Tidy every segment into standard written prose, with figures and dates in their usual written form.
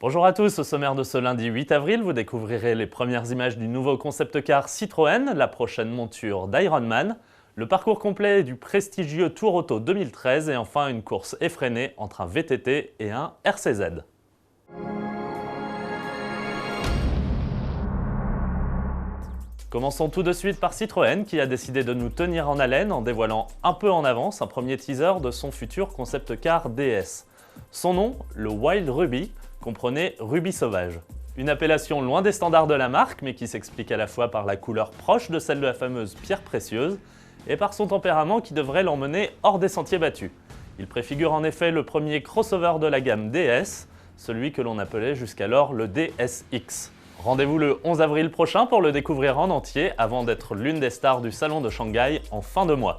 Bonjour à tous, au sommaire de ce lundi 8 avril, vous découvrirez les premières images du nouveau concept car Citroën, la prochaine monture d'Ironman, le parcours complet du prestigieux Tour Auto 2013 et enfin une course effrénée entre un VTT et un RCZ. Commençons tout de suite par Citroën qui a décidé de nous tenir en haleine en dévoilant un peu en avance un premier teaser de son futur concept car DS. Son nom, le Wild Ruby, comprenait Ruby sauvage. Une appellation loin des standards de la marque mais qui s'explique à la fois par la couleur proche de celle de la fameuse pierre précieuse et par son tempérament qui devrait l'emmener hors des sentiers battus. Il préfigure en effet le premier crossover de la gamme DS, celui que l'on appelait jusqu'alors le DSX. Rendez-vous le 11 avril prochain pour le découvrir en entier avant d'être l'une des stars du salon de Shanghai en fin de mois.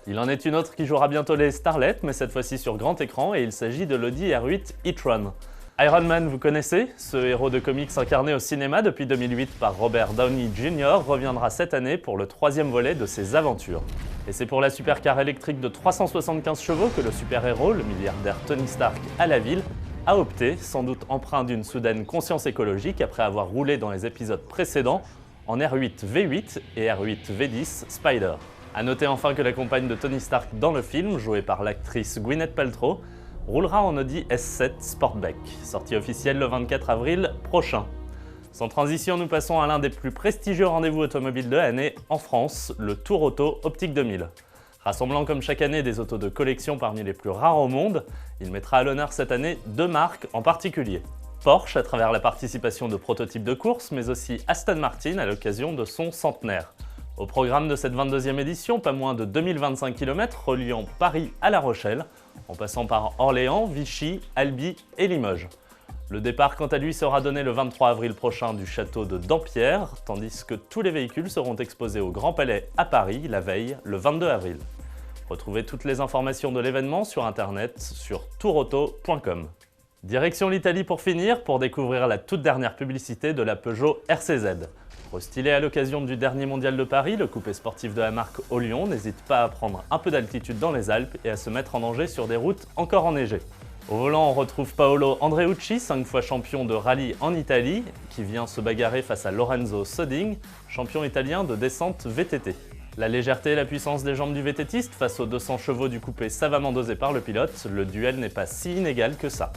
Il en est une autre qui jouera bientôt les starlets, mais cette fois-ci sur grand écran, et il s'agit de l'Audi R8 e-tron. Iron Man, vous connaissez? Ce héros de comics incarné au cinéma depuis 2008 par Robert Downey Jr. reviendra cette année pour le troisième volet de ses aventures. Et c'est pour la supercar électrique de 375 chevaux que le super-héros, le milliardaire Tony Stark à la ville, a opté, sans doute empreint d'une soudaine conscience écologique après avoir roulé dans les épisodes précédents en R8 V8 et R8 V10 Spider. A noter enfin que la compagne de Tony Stark dans le film, jouée par l'actrice Gwyneth Paltrow, roulera en Audi S7 Sportback, sortie officielle le 24 avril prochain. Sans transition, nous passons à l'un des plus prestigieux rendez-vous automobiles de l'année en France, le Tour Auto Optique 2000. Rassemblant comme chaque année des autos de collection parmi les plus rares au monde, il mettra à l'honneur cette année deux marques en particulier. Porsche à travers la participation de prototypes de course, mais aussi Aston Martin à l'occasion de son centenaire. Au programme de cette 22e édition, pas moins de 2025 km reliant Paris à La Rochelle, en passant par Orléans, Vichy, Albi et Limoges. Le départ quant à lui sera donné le 23 avril prochain du château de Dampierre, tandis que tous les véhicules seront exposés au Grand Palais à Paris la veille, le 22 avril. Retrouvez toutes les informations de l'événement sur internet sur tourauto.com. Direction l'Italie pour finir, pour découvrir la toute dernière publicité de la Peugeot RCZ. Restylé à l'occasion du dernier mondial de Paris, le coupé sportif de la marque au Lyon n'hésite pas à prendre un peu d'altitude dans les Alpes et à se mettre en danger sur des routes encore enneigées. Au volant, on retrouve Paolo Andreucci, 5 fois champion de rallye en Italie, qui vient se bagarrer face à Lorenzo Soding, champion italien de descente VTT. La légèreté et la puissance des jambes du VTTiste face aux 200 chevaux du coupé savamment dosé par le pilote, le duel n'est pas si inégal que ça.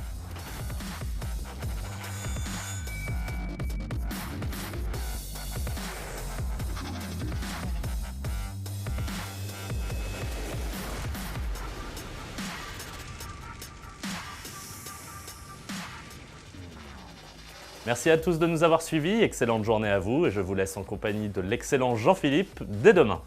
Merci à tous de nous avoir suivis, excellente journée à vous et je vous laisse en compagnie de l'excellent Jean-Philippe dès demain.